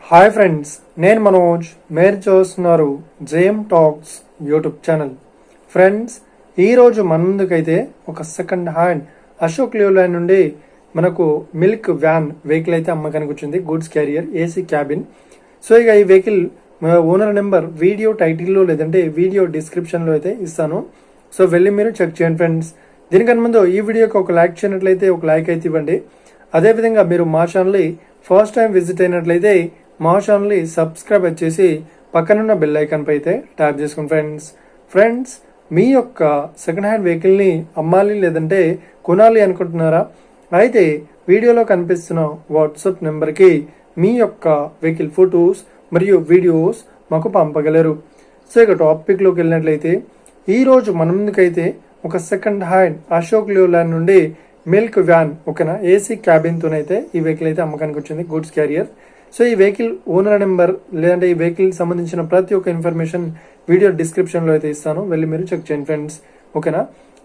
Hi friends, నేను మనోజ్. మీరు చూస్తున్నారు JM talks YouTube channel. Friends, ఈరోజు మన ముందుకైతే ఒక సెకండ్ హ్యాండ్ అశోక్ లేలాండ్ నుండి మనకు మిల్క్ వ్యాన్ వెహికల్ అయితే అమ్మకానికి వచ్చింది. Goods carrier AC cabin. So ఇక ఈ వెహికల్ ఓనర్ నెంబర్ వీడియో టైటిల్లో లేదంటే వీడియో డిస్క్రిప్షన్లో అయితే ఇస్తాను. సో వెళ్ళి మీరు చెక్ చేయండి ఫ్రెండ్స్. దీనికన్నా ముందు ఈ వీడియోకి ఒక లైక్ చేయనట్లయితే ఒక లైక్ అయితే ఇవ్వండి. అదేవిధంగా మీరు మా ఛానల్ని ఫస్ట్ టైం విజిట్ అయినట్లయితే మా ఛానల్ని సబ్స్క్రైబ్ చేసి పక్కనున్న బెల్ ఐకాన్ పై అయితే ట్యాప్ చేసుకోండి ఫ్రెండ్స్. మీ యొక్క సెకండ్ హ్యాండ్ వెహికల్ని అమ్మాలి లేదంటే కొనాలి అనుకుంటున్నారా? అయితే వీడియోలో కనిపిస్తున్న వాట్సాప్ నెంబర్కి మీ యొక్క వెహికల్ ఫొటోస్ మరియు వీడియోస్ మాకు పంపగలరు. సో ఇక టాపిక్లోకి వెళ్ళినట్లయితే ఈరోజు మన ముందుకైతే ఒక సెకండ్ హ్యాండ్ అశోక్ లేలాండ్ నుండి మిల్క్ వ్యాన్ ఓకేనా ఏసీ క్యాబిన్తోనైతే ఈ వెహికల్ అయితే అమ్మకానికి వచ్చింది. Goods carrier. సో ఈ వెహికల్ ఓనర్ నెంబర్ లేదంటే ఈ వెహికల్ సంబంధించిన ప్రతి ఒక్క ఇన్ఫర్మేషన్ వీడియో డిస్క్రిప్షన్లో అయితే ఇస్తాను. వెళ్ళి మీరు చెక్ చేయండి ఫ్రెండ్స్. ఓకేనా.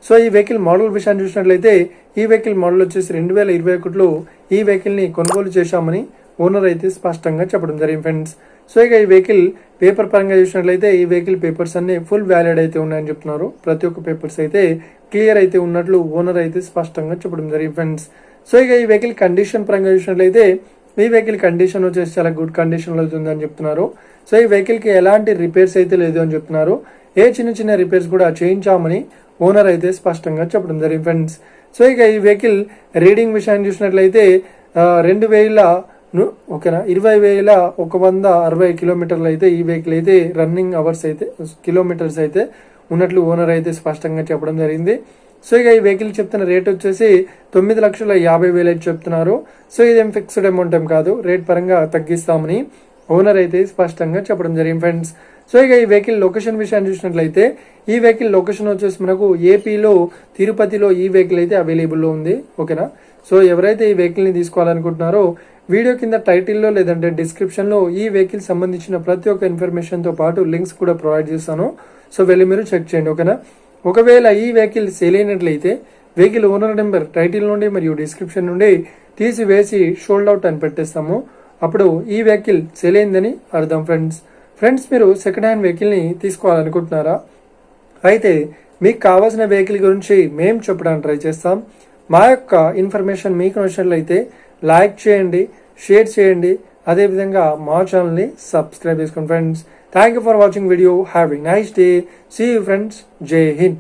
సో ఈ వెహికల్ మోడల్ విషయాన్ని చూసినట్లయితే ఈ వెహికల్ మోడల్ వచ్చేసి 2021లో ఈ వెహికల్ని కొనుగోలు చేశామని ఓనర్ అయితే స్పష్టంగా చెప్పడం జరిగింది ఫ్రెండ్స్. సో ఇక ఈ వెహికల్ పేపర్ పరంగా చూసినట్లయితే ఈ వెహికల్ పేపర్స్ అన్ని ఫుల్ వ్యాలిడ్ అయితే ఉన్నాయని చెప్తున్నారు. ప్రతి ఒక్క పేపర్స్ అయితే క్లియర్ అయితే ఉన్నట్లు ఓనర్ అయితే స్పష్టంగా చెప్పడం జరిగింది ఫ్రెండ్స్. సో ఇక ఈ వెహికల్ కండిషన్ పరంగా చూసినట్లయితే ఈ వెహికల్ కండిషన్ వచ్చేసి చాలా గుడ్ కండిషన్లో అవుతుందని చెప్తున్నారు. సో ఈ వెహికల్కి ఎలాంటి రిపేర్స్ అయితే లేదు అని చెప్తున్నారు. ఏ చిన్న రిపేర్స్ కూడా చేయించామని ఓనర్ అయితే స్పష్టంగా చెప్పడం జరిగింది ఫ్రెండ్స్. సో ఇక ఈ వెహికల్ రీడింగ్ విషయాన్ని చూసినట్లయితే 20,000 ఓకేనా 20,160 కిలోమీటర్లు అయితే ఈ వెహికల్ అయితే రన్నింగ్ అవర్స్ అయితే కిలోమీటర్స్ అయితే ఉన్నట్లు ఓనర్ అయితే స్పష్టంగా చెప్పడం జరిగింది. సో ఇక ఈ వెహికల్ చెప్తున్న రేట్ వచ్చేసి 9,50,000 అయితే చెప్తున్నారు. సో ఇదేం ఫిక్స్డ్ అమౌంట్ ఏం కాదు, రేట్ పరంగా తగ్గిస్తామని ఓనర్ అయితే స్పష్టంగా చెప్పడం జరిగింది ఫ్రెండ్స్. సో ఇక ఈ వెహికల్ లొకేషన్ విషయాన్ని చూసినట్లయితే ఈ వెహికల్ లొకేషన్ వచ్చేసి మనకు ఏపీలో తిరుపతిలో ఈ వెహికల్ అయితే అవైలబుల్లో ఉంది. ఓకేనా. సో ఎవరైతే ఈ వెహికల్ని తీసుకోవాలనుకుంటున్నారో వీడియో కింద టైటిల్లో లేదంటే డిస్క్రిప్షన్లో ఈ వెహికల్ సంబంధించిన ప్రతి ఒక్క ఇన్ఫర్మేషన్తో పాటు లింక్స్ కూడా ప్రొవైడ్ చేస్తాను. సో వెళ్ళి మీరు చెక్ చేయండి. ఓకేనా. ఒకవేళ ఈ వెహికల్ సేల్ అయినట్లయితే వెహికల్ ఓనర్ నెంబర్ టైటిల్ నుండి మరియు డిస్క్రిప్షన్ నుండి తీసివేసి షోల్డ్ అవుట్ అని పెట్టేస్తాము. అప్పుడు ఈ వెహికల్ సేల్ అయిందని అర్థం ఫ్రెండ్స్. మీరు సెకండ్ హ్యాండ్ వెహికల్ని తీసుకోవాలనుకుంటున్నారా? అయితే మీకు కావాల్సిన వెహికల్ గురించి మేము చెప్పడానికి ట్రై చేస్తాం. మా యొక్క ఇన్ఫర్మేషన్ మీకు నచ్చినట్లయితే లైక్ చేయండి, షేర్ చేయండి. అదేవిధంగా మా ఛానల్ని సబ్స్క్రైబ్ చేసుకోండి friends. Thank you for watching video. Have a nice day. See you friends. జై హింద్.